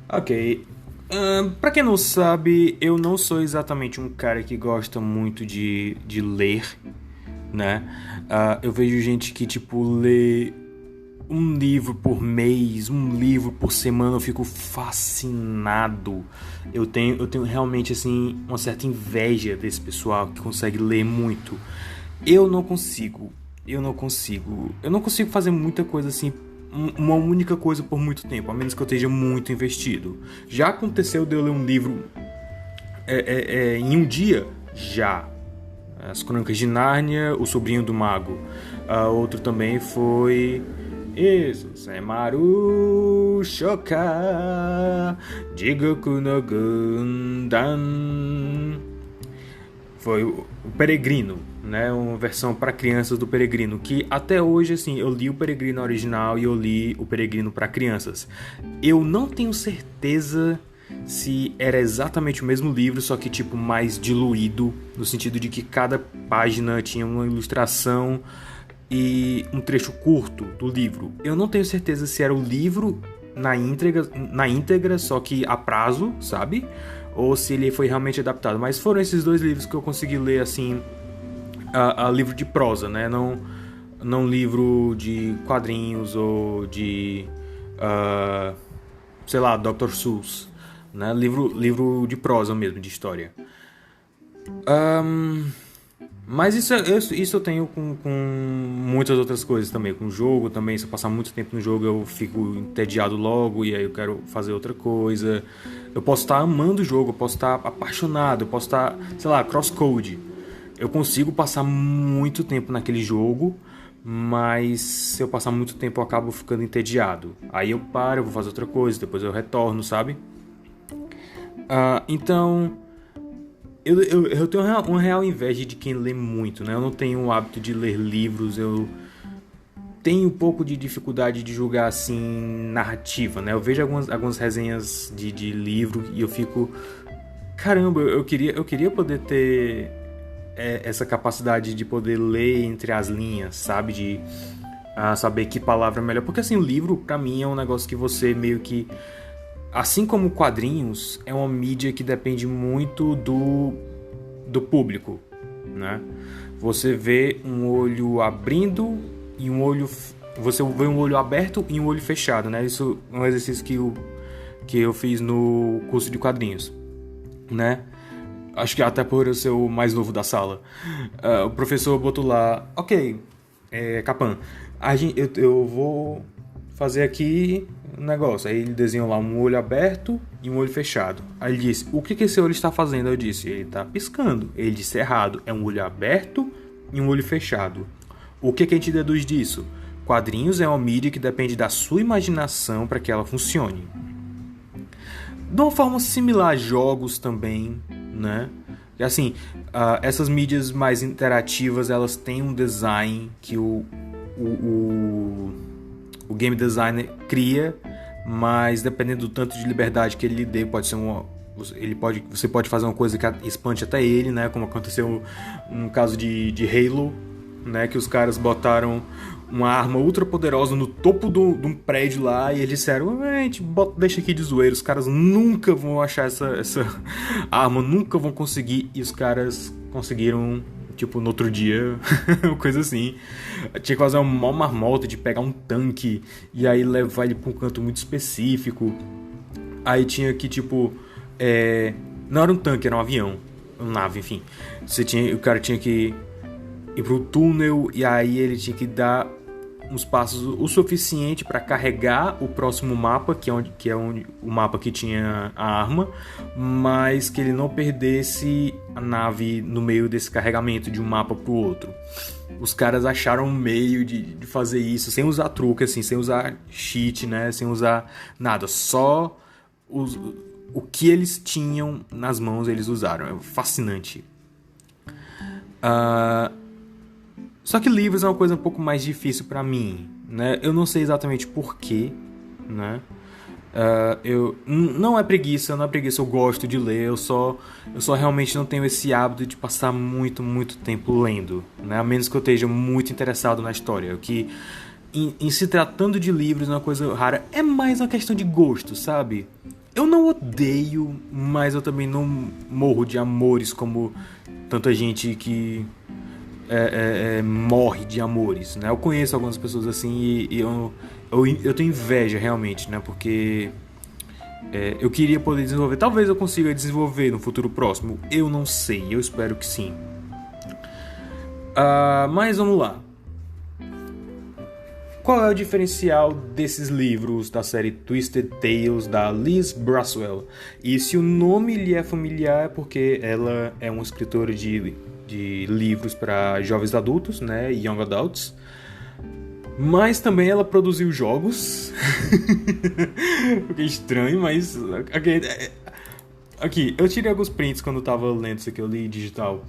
Ok. Pra quem não sabe, eu não sou exatamente um cara que gosta muito de ler, né? Eu vejo gente que, tipo, lê um livro por mês, um livro por semana, eu fico fascinado. Eu tenho realmente, assim, uma certa inveja desse pessoal que consegue ler muito. Eu não consigo. Eu não consigo. Eu não consigo fazer muita coisa assim, uma única coisa por muito tempo, a menos que eu esteja muito investido. Já aconteceu de eu ler um livro em um dia? Já. As Crônicas de Nárnia, O Sobrinho do Mago. Outro também foi. Isso, Semaru Shoka Jigoku no Gundam. Foi o Peregrino, né? Uma versão para crianças do Peregrino, que até hoje, assim, eu li o Peregrino original e eu li o Peregrino para crianças. Eu não tenho certeza se era exatamente o mesmo livro, só que tipo mais diluído, no sentido de que cada página tinha uma ilustração e um trecho curto do livro. Eu não tenho certeza se era o livro na íntegra, só que a prazo, sabe? Ou se ele foi realmente adaptado. Mas foram esses dois livros que eu consegui ler, assim, a livro de prosa, né? Não livro de quadrinhos ou de, sei lá, Dr. Seuss, né? Livro de prosa mesmo, de história. Mas isso eu tenho com muitas outras coisas também. Com o jogo também, se eu passar muito tempo no jogo eu fico entediado logo e aí eu quero fazer outra coisa. Eu posso estar amando o jogo, eu posso estar apaixonado, eu posso estar, sei lá, crosscode. Eu consigo passar muito tempo naquele jogo, mas se eu passar muito tempo eu acabo ficando entediado. Aí eu paro, eu vou fazer outra coisa, depois eu retorno, sabe? Então, eu tenho uma real inveja de quem lê muito, né? Eu não tenho o hábito de ler livros, eu tenho um pouco de dificuldade de julgar assim narrativa, né? Eu vejo algumas resenhas de livro e eu fico, caramba, eu queria poder ter essa capacidade de poder ler entre as linhas, sabe? De saber que palavra é melhor. Porque assim, o livro, pra mim, é um negócio que você meio que, assim como quadrinhos, é uma mídia que depende muito do público, né? Você vê um olho abrindo e você vê um olho aberto e um olho fechado, né? Isso é um exercício que eu fiz no curso de quadrinhos, né? Acho que até por eu ser o mais novo da sala. O professor botou lá, ok, Capan, eu vou fazer aqui um negócio. Aí ele desenhou lá um olho aberto e um olho fechado. Aí ele disse, o que esse olho está fazendo? Eu disse, ele está piscando. Ele disse, errado, é um olho aberto e um olho fechado. O que a gente deduz disso? Quadrinhos é uma mídia que depende da sua imaginação para que ela funcione. De uma forma similar a jogos também, né? E assim, essas mídias mais interativas, elas têm um design que o game designer cria, mas dependendo do tanto de liberdade que ele lhe dê, você pode fazer uma coisa que espante até ele, né? Como aconteceu no caso de Halo, né? Que os caras botaram uma arma ultra poderosa no topo de um prédio lá e eles disseram, a gente deixa aqui de zoeira, os caras nunca vão achar essa arma, nunca vão conseguir, e os caras conseguiram, tipo, no outro dia, coisa assim. Tinha que fazer uma mó marmota de pegar um tanque e aí levar ele pra um canto muito específico. Aí tinha que, tipo, não era um tanque, era um avião, uma nave, enfim. O cara tinha que ir pro túnel e aí ele tinha que dar uns passos o suficiente para carregar o próximo mapa, que é onde o mapa que tinha a arma, mas que ele não perdesse a nave no meio desse carregamento de um mapa pro outro. Os caras acharam um meio de fazer isso sem usar truque, assim, sem usar cheat, né? Sem usar nada, só o que eles tinham nas mãos eles usaram. É fascinante. Só que livros é uma coisa um pouco mais difícil pra mim, né? Eu não sei exatamente porquê, né? Não é preguiça, eu gosto de ler, eu só realmente não tenho esse hábito de passar muito, muito tempo lendo, né? A menos que eu esteja muito interessado na história, o que em se tratando de livros é uma coisa rara, é mais uma questão de gosto, sabe? Eu não odeio, mas eu também não morro de amores como tanta gente que morre de amores, né? Eu conheço algumas pessoas assim e eu tenho inveja realmente, né? Porque eu queria poder desenvolver. Talvez eu consiga desenvolver no futuro próximo. Eu não sei, eu espero que sim. Mas vamos lá. Qual é o diferencial desses livros da série Twisted Tales da Liz Braswell? E se o nome lhe é familiar é porque ela é uma escritora de livros para jovens adultos, né, young adults. Mas também ela produziu jogos. Fiquei estranho, mas aqui, eu tirei alguns prints quando eu tava lendo isso aqui, eu li digital.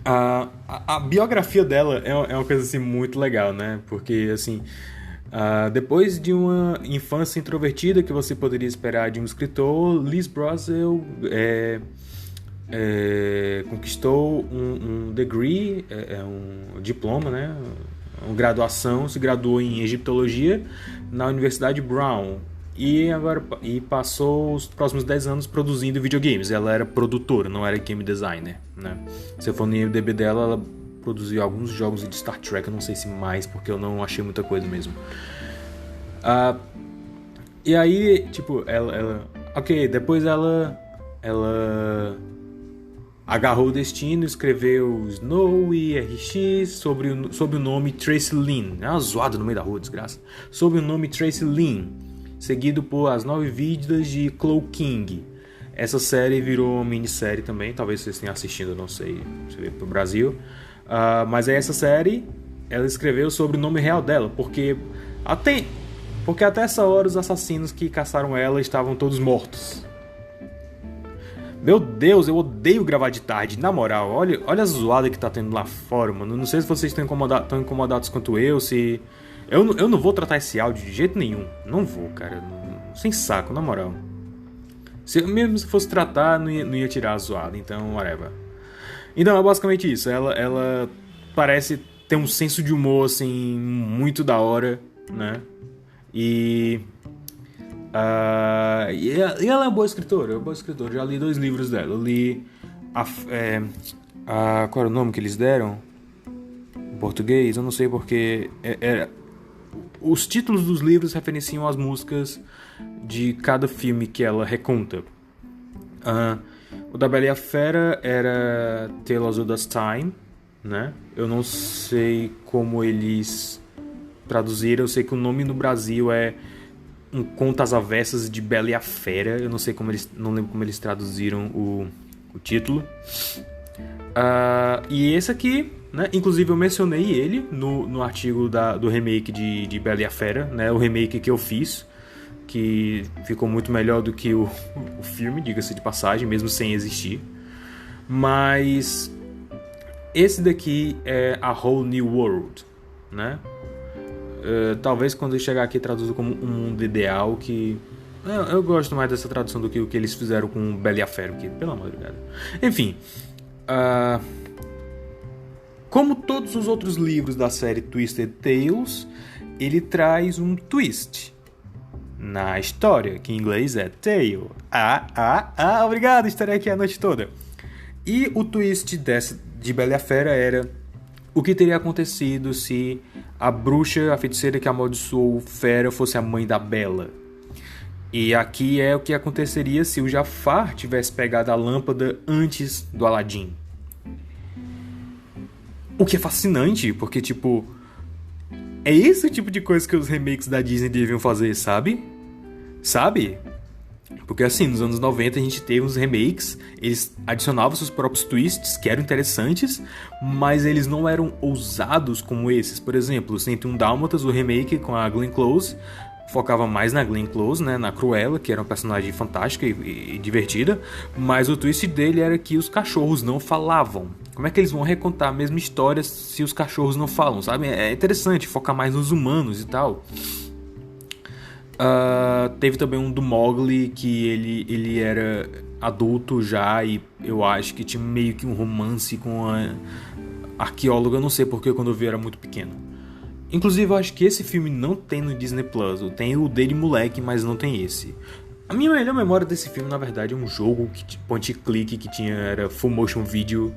A biografia dela é uma coisa assim muito legal, né? Porque assim, depois de uma infância introvertida que você poderia esperar de um escritor, Liz Braswell conquistou um degree, um diploma, né? Uma graduação, se graduou em egiptologia na Universidade Brown e passou os próximos 10 anos produzindo videogames. Ela era produtora, não era game designer, né? Se eu for no IMDb dela, ela produziu alguns jogos de Star Trek, eu não sei se mais, porque eu não achei muita coisa mesmo. E aí, tipo, depois ela agarrou o destino, escreveu Snow e RX sob o nome Tracy Lynn. É uma zoada no meio da rua, desgraça. Sob o nome Tracy Lynn, seguido por As 9 Vidas de Chloe King. Essa série virou uma minissérie também, talvez vocês tenham assistido, não sei, se veio pro Brasil. Mas essa série, ela escreveu sobre o nome real dela, porque até essa hora os assassinos que caçaram ela estavam todos mortos. Meu Deus, eu odeio gravar de tarde. Na moral, olha a zoada que tá tendo lá fora, mano. Não sei se vocês estão incomodados quanto eu, se... Eu não vou tratar esse áudio de jeito nenhum. Não vou, cara. Sem saco, na moral. Mesmo se fosse tratar, não ia tirar a zoada. Então, whatever. Então, é basicamente isso. Ela parece ter um senso de humor, assim, muito da hora, né? E ela é uma boa escritora. Já li 2 livros dela. Eu li qual era o nome que eles deram em português? Eu não sei porque os títulos dos livros referenciam as músicas de cada filme que ela reconta. O da Bela e a Fera era Tales of the Time, né? Eu não sei como eles traduziram. Eu sei que o nome no Brasil é Um Conto às Avessas de Bela e a Fera. Eu não lembro como eles traduziram o título. E esse aqui, né? Inclusive eu mencionei ele no artigo do remake de Bela e a Fera, né? O remake que eu fiz, que ficou muito melhor do que o filme, diga-se de passagem, mesmo sem existir. Mas esse daqui é A Whole New World, né? Talvez quando eu chegar aqui traduzo como Um Mundo Ideal, que eu gosto mais dessa tradução do que o que eles fizeram com Bela e a Fera, que, pelo amor de Deus. Enfim, como todos os outros livros da série Twisted Tales, ele traz um twist na história, que em inglês é tale. Obrigado, estarei aqui a noite toda. E o twist de Bela e a Fera era o que teria acontecido se a bruxa, a feiticeira que amaldiçoou Fera, fosse a mãe da Bela. E aqui é o que aconteceria se o Jafar tivesse pegado a lâmpada antes do Aladim. O que é fascinante, porque, tipo, é esse o tipo de coisa que os remakes da Disney deviam fazer, sabe? Porque assim, nos anos 90 a gente teve uns remakes, eles adicionavam seus próprios twists, que eram interessantes, mas eles não eram ousados como esses. Por exemplo, o 101 Dálmatas, o remake com a Glenn Close, focava mais na Glenn Close, né, na Cruella, que era uma personagem fantástica e divertida, mas o twist dele era que os cachorros não falavam. Como é que eles vão recontar a mesma história se os cachorros não falam, sabe? É interessante focar mais nos humanos e tal. Teve também um do Mowgli, que ele era adulto já, e eu acho que tinha meio que um romance com a arqueóloga. Eu não sei porque quando eu vi eu era muito pequeno. Inclusive eu acho que esse filme não tem no Disney Plus. Tem o dele moleque, mas não tem esse. A minha melhor memória desse filme, na verdade, é um jogo point click que tinha, era full motion video.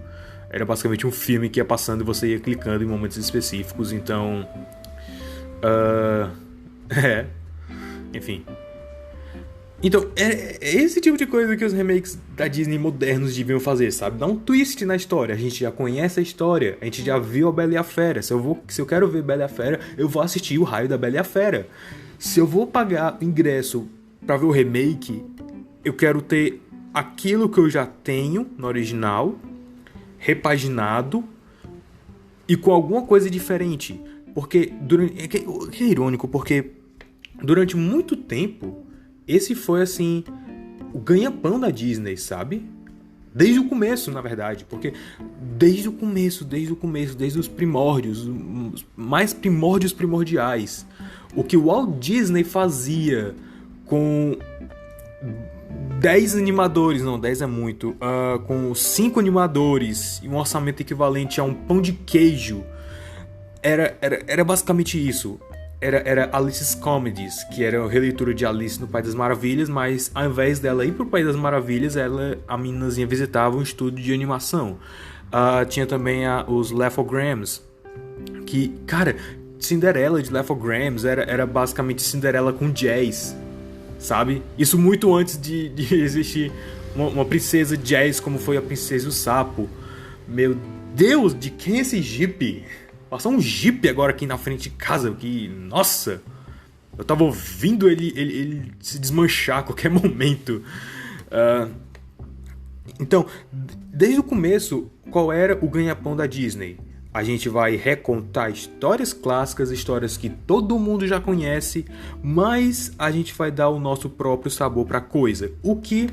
Era basicamente um filme que ia passando e você ia clicando em momentos específicos, então... é... Enfim. Então, é esse tipo de coisa que os remakes da Disney modernos deviam fazer, sabe? Dar um twist na história. A gente já conhece a história, a gente já viu a Bela e a Fera. Se eu quero ver Bela e a Fera, eu vou assistir o Raio da Bela e a Fera. Se eu vou pagar ingresso pra ver o remake, eu quero ter aquilo que eu já tenho no original, repaginado e com alguma coisa diferente. Porque é irônico, porque durante muito tempo esse foi assim o ganha-pão da Disney, sabe? Desde o começo, na verdade, porque desde os primórdios, os mais primórdios primordiais, o que o Walt Disney fazia com 10 animadores, não, 10 é muito, com 5 animadores e um orçamento equivalente a um pão de queijo, era basicamente isso. Era Alice's Comedies, que era a releitura de Alice no País das Maravilhas, mas ao invés dela ir pro País das Maravilhas, a meninazinha visitava um estúdio de animação. Tinha também os Lefograms, que, cara, Cinderela de Lefograms era basicamente Cinderela com jazz, sabe? Isso muito antes de existir uma princesa jazz como foi a Princesa e o Sapo. Meu Deus, de quem é esse Jeep? Passou um Jeep agora aqui na frente de casa, que, nossa, eu tava ouvindo ele se desmanchar a qualquer momento. Então, desde o começo, qual era o ganha-pão da Disney? A gente vai recontar histórias clássicas, histórias que todo mundo já conhece, mas a gente vai dar o nosso próprio sabor pra coisa. O que,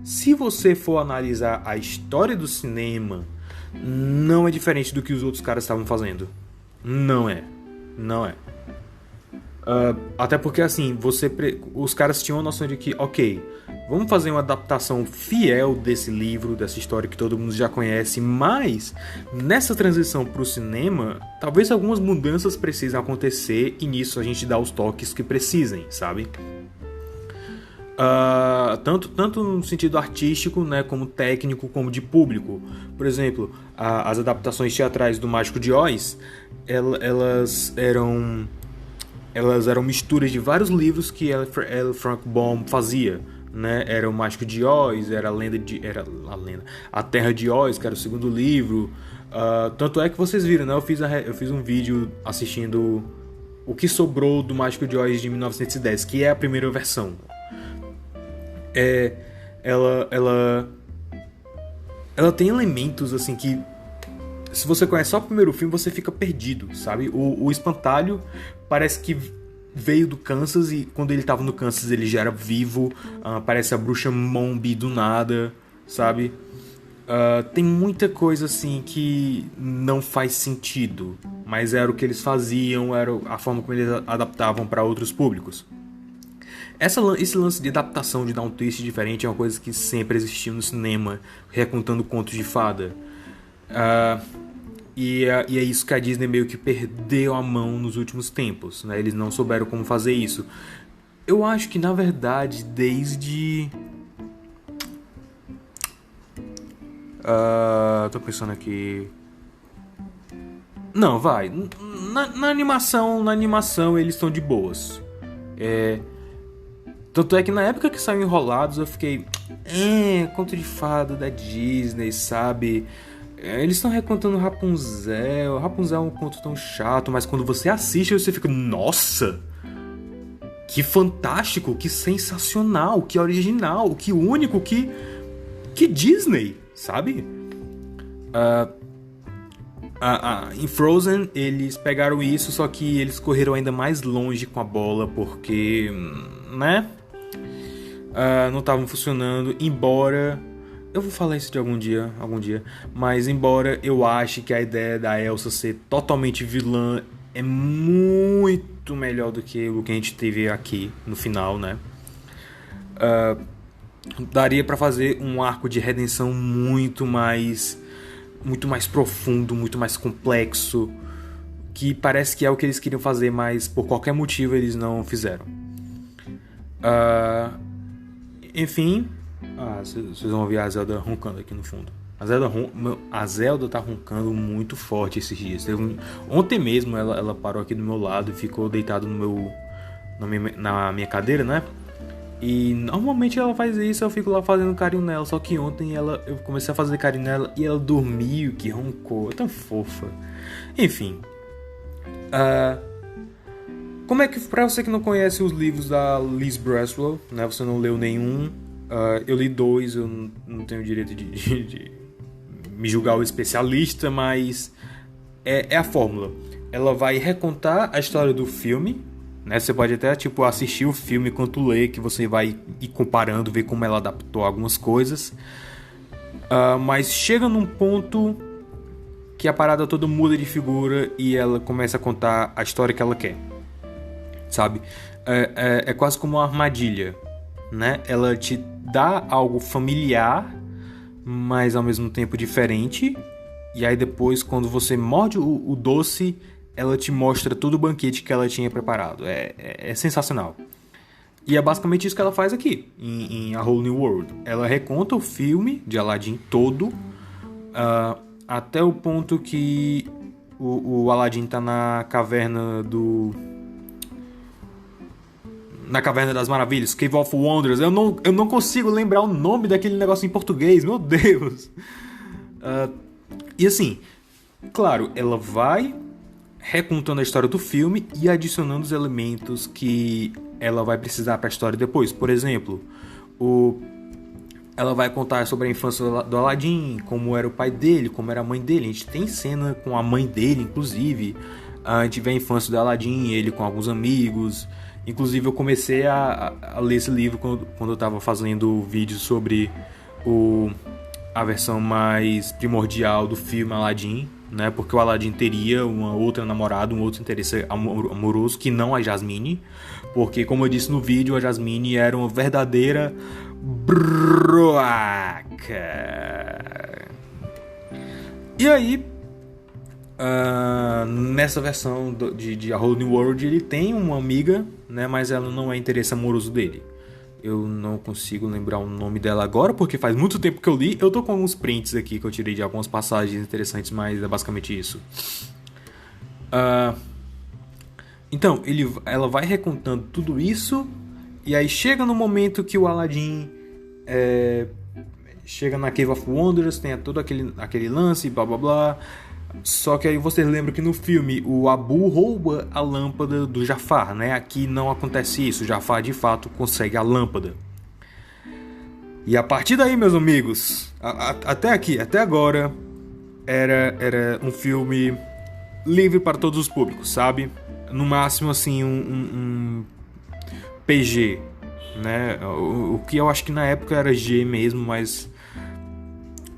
se você for analisar a história do cinema, não é diferente do que os outros caras estavam fazendo. Não é. Até porque assim, os caras tinham a noção de que, ok, vamos fazer uma adaptação fiel desse livro, dessa história que todo mundo já conhece, mas nessa transição pro cinema, talvez algumas mudanças precisem acontecer e nisso a gente dá os toques que precisem, sabe? Tanto no sentido artístico, né, como técnico, como de público. Por exemplo, as adaptações teatrais do Mágico de Oz, elas eram misturas de vários livros que L. Frank Baum fazia, né? Era o Mágico de Oz, era a Terra de Oz, que era o segundo livro. Tanto é que vocês viram, né? Eu fiz um vídeo assistindo o que sobrou do Mágico de Oz de 1910, que é a primeira versão. Ela tem elementos assim que, se você conhece só o primeiro filme, você fica perdido, sabe? O espantalho parece que veio do Kansas e quando ele tava no Kansas ele já era vivo. Parece a bruxa Mombi do nada, sabe? Tem muita coisa assim que não faz sentido, mas era o que eles faziam, era a forma como eles adaptavam para outros públicos. Esse lance de adaptação, de dar um twist diferente, é uma coisa que sempre existiu no cinema, recontando contos de fada. E é isso que a Disney meio que perdeu a mão nos últimos tempos, né? Eles não souberam como fazer isso. Eu acho que, na verdade, desde... tô pensando aqui... Não, vai. Na animação eles estão de boas. Tanto é que na época que saiu Enrolados eu fiquei... conto de fada da Disney, sabe? Eles estão recontando Rapunzel. Rapunzel é um conto tão chato, mas quando você assiste você fica... Nossa! Que fantástico, que sensacional, que original, que único, que Disney, sabe? Em Frozen eles pegaram isso, só que eles correram ainda mais longe com a bola, porque... né? Não estavam funcionando, embora... Eu vou falar isso de algum dia, mas embora eu ache que a ideia da Elsa ser totalmente vilã é muito melhor do que o que a gente teve aqui no final, né? Daria pra fazer um arco de redenção muito mais profundo, muito mais complexo, que parece que é o que eles queriam fazer, mas por qualquer motivo eles não fizeram. Enfim, vocês vão ouvir a Zelda roncando aqui no fundo. A Zelda tá roncando muito forte esses dias. Ontem mesmo ela parou aqui do meu lado e ficou deitada na minha cadeira, né? E normalmente ela faz isso, eu fico lá fazendo carinho nela. Só que ontem eu comecei a fazer carinho nela e ela dormiu, que roncou. É tão fofa. Enfim. Como é que, pra você que não conhece os livros da Liz Braswell, né? Você não leu nenhum. Eu li 2, eu não tenho direito de me julgar o especialista, mas é a fórmula. Ela vai recontar a história do filme, né? Você pode até assistir o filme enquanto lê, que você vai ir comparando, ver como ela adaptou algumas coisas. Mas chega num ponto que a parada toda muda de figura e ela começa a contar a história que ela quer, sabe? É quase como uma armadilha, né? Ela te dá algo familiar, mas ao mesmo tempo diferente. E aí depois, quando você morde o doce, ela te mostra todo o banquete que ela tinha preparado. É sensacional. E é basicamente isso que ela faz aqui, em A Whole New World. Ela reconta o filme de Aladdin todo, até o ponto que o Aladdin tá na caverna das Maravilhas, Cave of Wonders. Eu não consigo lembrar o nome daquele negócio em português, meu Deus. E assim, claro, ela vai recontando a história do filme e adicionando os elementos que ela vai precisar para a história depois. Por exemplo, ela vai contar sobre a infância do Aladdin, como era o pai dele, como era a mãe dele. A gente tem cena com a mãe dele, inclusive. A gente vê a infância do Aladdin, ele com alguns amigos. Inclusive eu comecei a ler esse livro quando eu estava fazendo vídeo sobre a versão mais primordial do filme Aladdin, né? Porque o Aladdin teria uma outra namorada, um outro interesse amoroso que não a Jasmine. Porque, como eu disse no vídeo, a Jasmine era uma verdadeira broaca. E aí, nessa versão de A Whole New World, ele tem uma amiga, né, mas ela não é interesse amoroso dele. Eu não consigo lembrar o nome dela agora, porque faz muito tempo que eu li. Eu tô com alguns prints aqui que eu tirei de algumas passagens interessantes, mas é basicamente isso. Então, ela vai recontando tudo isso, e aí chega no momento que o Aladdin chega na Cave of Wonders, tem todo aquele lance, blá blá blá. Só que aí vocês lembram que no filme o Abu rouba a lâmpada do Jafar, né? Aqui não acontece isso, o Jafar de fato consegue a lâmpada. E a partir daí, meus amigos, até agora era um filme livre para todos os públicos, sabe? No máximo assim um PG, né? O que eu acho que na época era G mesmo, mas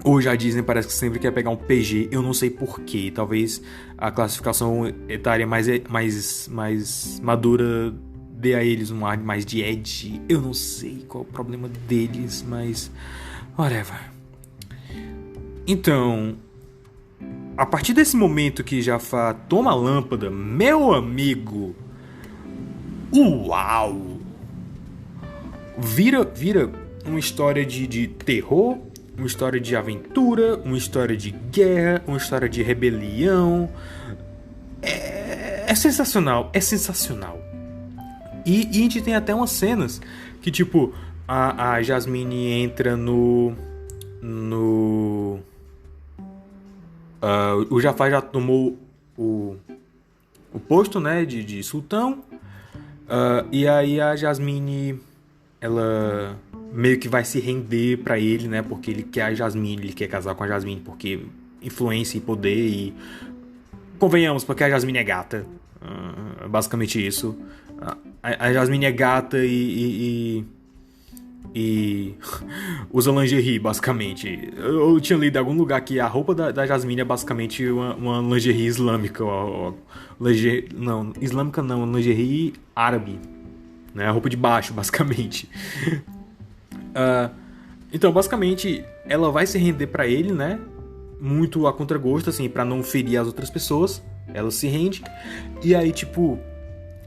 hoje a Disney parece que sempre quer pegar um PG, eu não sei porquê. Talvez a classificação etária mais madura dê a eles um ar mais de edge. Eu não sei qual é o problema deles, mas whatever. Então, a partir desse momento que Jafar toma a lâmpada, meu amigo, uau! Vira uma história de terror, uma história de aventura, uma história de guerra, uma história de rebelião. É sensacional, é sensacional. E a gente tem até umas cenas que, tipo, a Jasmine entra o Jafar já tomou o posto, né, de sultão. E aí a Jasmine, ela meio que vai se render pra ele, né? Porque ele quer a Jasmine, ele quer casar com a Jasmine porque influência e poder e... Convenhamos, porque a Jasmine é gata. Basicamente isso. A Jasmine é gata e usa lingerie, basicamente. Eu tinha lido em algum lugar que a roupa da Jasmine é basicamente uma lingerie islâmica. Não, islâmica não, uma lingerie árabe, né? A roupa de baixo, basicamente. Então, basicamente, ela vai se render pra ele, né? Muito a contragosto, assim, pra não ferir as outras pessoas. Ela se rende. E aí, tipo,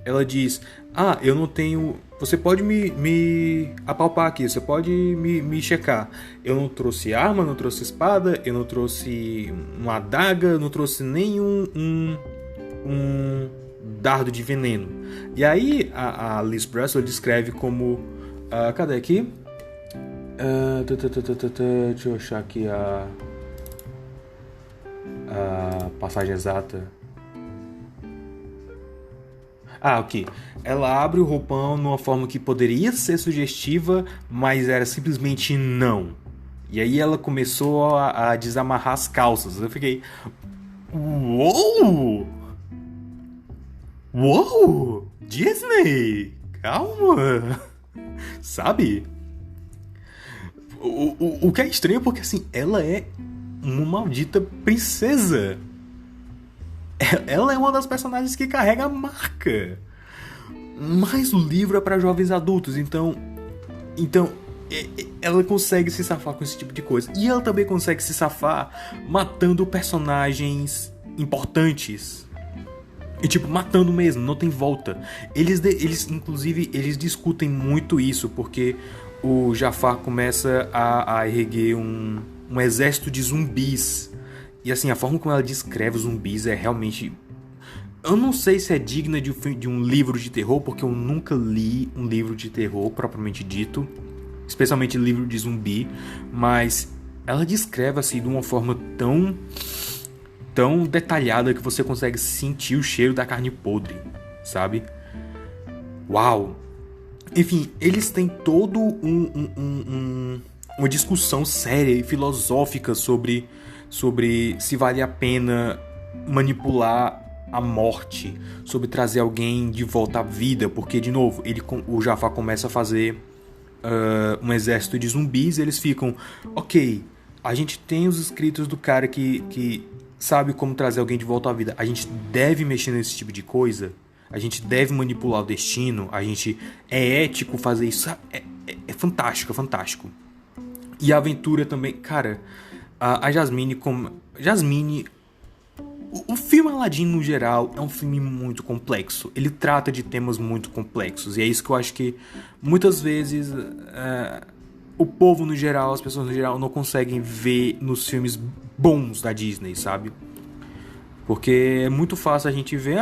ela diz: ah, eu não tenho. Você pode me apalpar aqui, você pode me checar. Eu não trouxe arma, não trouxe espada, eu não trouxe uma adaga, eu não trouxe nenhum um dardo de veneno. E aí a Liz Presley descreve como. Cadê aqui? Deixa eu achar aqui a passagem exata. Ok. Ela abre o roupão numa forma que poderia ser sugestiva, mas era simplesmente não. E aí ela começou a desamarrar as calças. Eu fiquei... Uou! Uou! Disney! Calma! Sabe? O que é estranho é porque, assim, ela é uma maldita princesa. Ela é uma das personagens que carrega a marca. Mas o livro é para jovens adultos, então ela consegue se safar com esse tipo de coisa. E ela também consegue se safar matando personagens importantes. E tipo, matando mesmo, não tem volta. Eles inclusive, eles discutem muito isso, porque o Jafar começa a erguer um exército de zumbis. E assim, a forma como ela descreve os zumbis é realmente... Eu não sei se é digna de um livro de terror, porque eu nunca li um livro de terror propriamente dito, especialmente livro de zumbi, mas ela descreve assim de uma forma tão detalhada que você consegue sentir o cheiro da carne podre, sabe? Uau! Enfim, eles têm todo uma discussão séria e filosófica sobre se vale a pena manipular a morte, sobre trazer alguém de volta à vida, porque, de novo, o Jafar começa a fazer um exército de zumbis e eles ficam, ok, a gente tem os escritos do cara que sabe como trazer alguém de volta à vida, a gente deve mexer nesse tipo de coisa, a gente deve manipular o destino, é ético fazer isso, é fantástico, é fantástico. E a aventura também, cara, a Jasmine o filme Aladdin, no geral, é um filme muito complexo. Ele trata de temas muito complexos. E é isso que eu acho que, muitas vezes, o povo no geral, as pessoas no geral, não conseguem ver nos filmes bons da Disney, sabe? Porque é muito fácil a gente ver,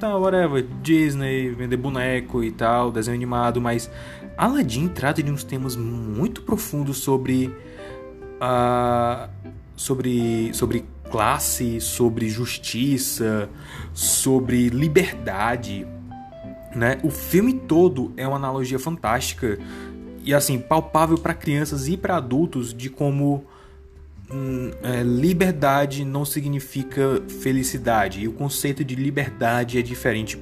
whatever, Disney, vender boneco e tal, desenho animado. Mas Aladdin trata de uns temas muito profundos sobre classe, sobre justiça, sobre liberdade, né? O filme todo é uma analogia fantástica e assim palpável para crianças e para adultos de como liberdade não significa felicidade e o conceito de liberdade é diferente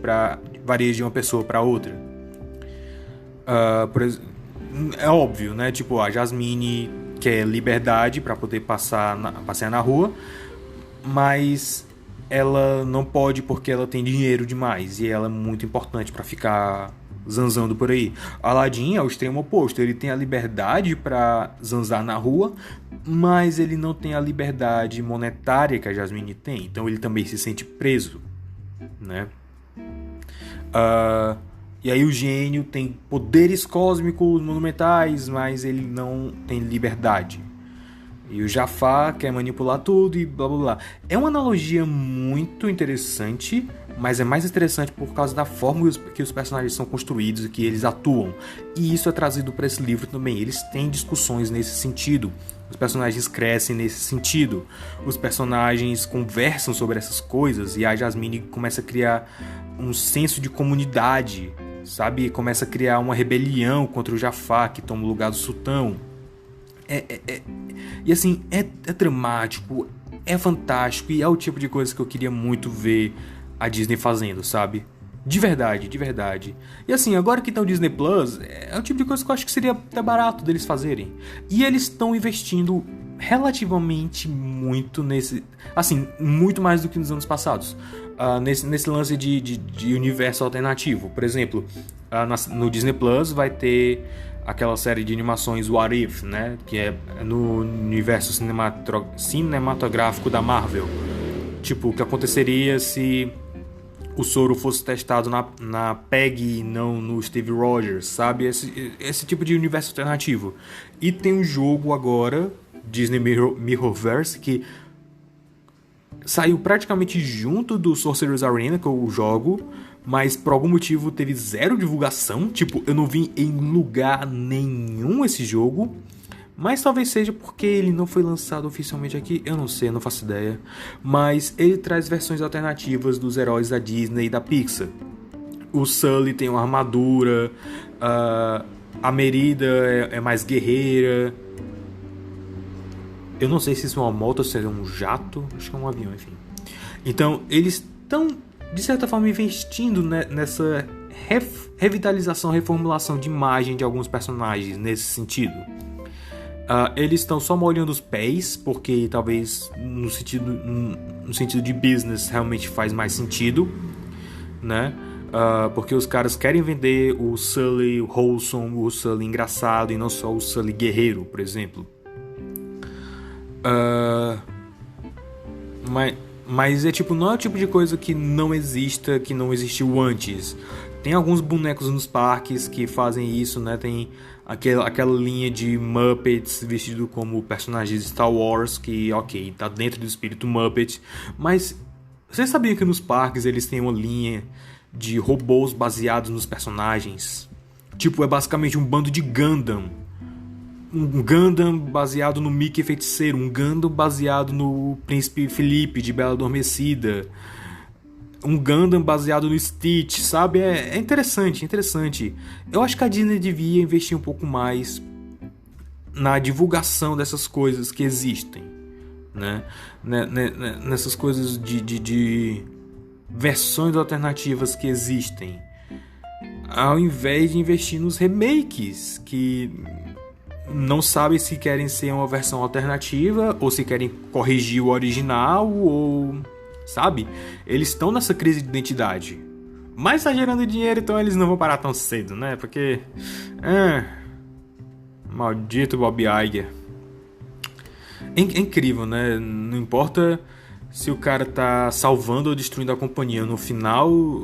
varia de uma pessoa para outra. É óbvio, né? Tipo, a Jasmine quer liberdade para poder passear na rua, mas ela não pode porque ela tem dinheiro demais e ela é muito importante para ficar zanzando por aí. Aladdin é o extremo oposto, ele tem a liberdade para zanzar na rua, mas ele não tem a liberdade monetária que a Jasmine tem, então ele também se sente preso, né? E aí o gênio tem poderes cósmicos monumentais, mas ele não tem liberdade. E o Jafar quer manipular tudo e blá blá blá. É uma analogia muito interessante, mas é mais interessante por causa da forma que os personagens são construídos e que eles atuam. E isso é trazido para esse livro também. Eles têm discussões nesse sentido. Os personagens crescem nesse sentido. Os personagens conversam sobre essas coisas e a Jasmine começa a criar um senso de comunidade, sabe? Começa a criar uma rebelião contra o Jafar, que toma o lugar do sultão. E assim, é dramático, é fantástico e é o tipo de coisa que eu queria muito ver a Disney fazendo, sabe? De verdade, de verdade. E assim, agora que tá o Disney Plus, é o tipo de coisa que eu acho que seria até barato deles fazerem. E eles estão investindo relativamente muito nesse... Assim, muito mais do que nos anos passados. Nesse lance de universo alternativo. Por exemplo, no Disney Plus vai ter aquela série de animações What If, né? Que é no universo cinematográfico da Marvel. Tipo, o que aconteceria se o soro fosse testado na PEG e não no Steve Rogers, sabe? Esse tipo de universo alternativo. E tem um jogo agora, Disney Mirrorverse, que saiu praticamente junto do Sorcerer's Arena, que eu jogo, mas por algum motivo teve zero divulgação. Tipo, eu não vi em lugar nenhum esse jogo. Mas talvez seja porque ele não foi lançado oficialmente aqui, eu não sei, eu não faço ideia. Mas ele traz versões alternativas dos heróis da Disney e da Pixar. O Sully tem uma armadura, a Merida é mais guerreira. Eu não sei se isso é uma moto ou se é um jato, acho que é um avião, enfim. Então, eles estão, de certa forma, investindo nessa revitalização, reformulação de imagem de alguns personagens nesse sentido. Eles estão só molhando os pés, porque talvez no sentido de business realmente faz mais sentido, né? Porque os caras querem vender o Sully wholesome, o Sully engraçado e não só o Sully guerreiro, por exemplo. Mas é tipo, não é o tipo de coisa que não exista, que não existiu antes. Tem alguns bonecos nos parques que fazem isso, né? Tem aquela linha de Muppets vestido como personagens de Star Wars, que, ok, tá dentro do espírito Muppet. Mas você sabia que nos parques eles têm uma linha de robôs baseados nos personagens? Tipo, é basicamente um bando de Gundam. Um Gundam baseado no Mickey Feiticeiro, um Gundam baseado no Príncipe Felipe de Bela Adormecida, um Gundam baseado no Stitch, sabe? É interessante, interessante. Eu acho que a Disney devia investir um pouco mais na divulgação dessas coisas que existem, né? Nessas coisas de versões alternativas que existem, ao invés de investir nos remakes, que não sabem se querem ser uma versão alternativa ou se querem corrigir o original ou... sabe? Eles estão nessa crise de identidade. Mas tá gerando dinheiro, então eles não vão parar tão cedo, né? Porque... maldito Bob Iger. É incrível, né? Não importa se o cara tá salvando ou destruindo a companhia. No final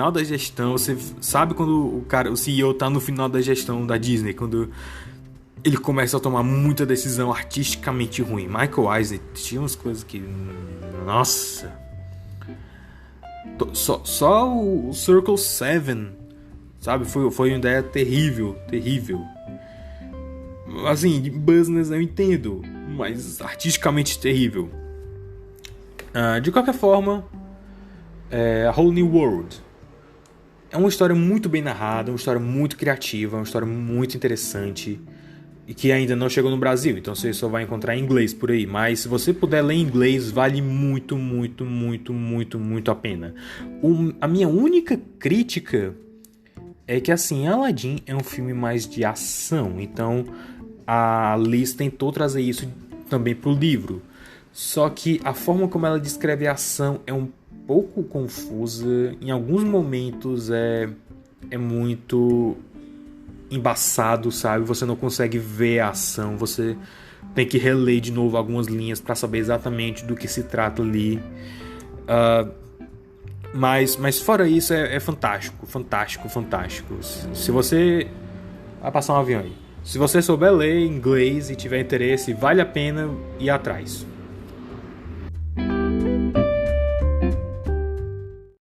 da gestão, você sabe quando o CEO tá no final da gestão da Disney, quando ele começa a tomar muita decisão artisticamente ruim. Michael Eisner tinha umas coisas que... nossa... Só o Circle 7, sabe? Foi uma ideia terrível. Assim, de business eu entendo, mas artisticamente terrível. De qualquer forma, A Whole New World é uma história muito bem narrada, uma história muito criativa, uma história muito interessante e que ainda não chegou no Brasil, então você só vai encontrar em inglês por aí. Mas se você puder ler em inglês, vale muito a pena. A minha única crítica é que, assim, Aladdin é um filme mais de ação, então a Liz tentou trazer isso também pro livro. Só que a forma como ela descreve a ação é um pouco confusa, em alguns momentos é muito embaçado, sabe? Você não consegue ver a ação, você tem que reler de novo algumas linhas para saber exatamente do que se trata ali. Mas fora isso, é fantástico. Se você... vai passar um avião aí. Se você souber ler inglês e tiver interesse, vale a pena ir atrás.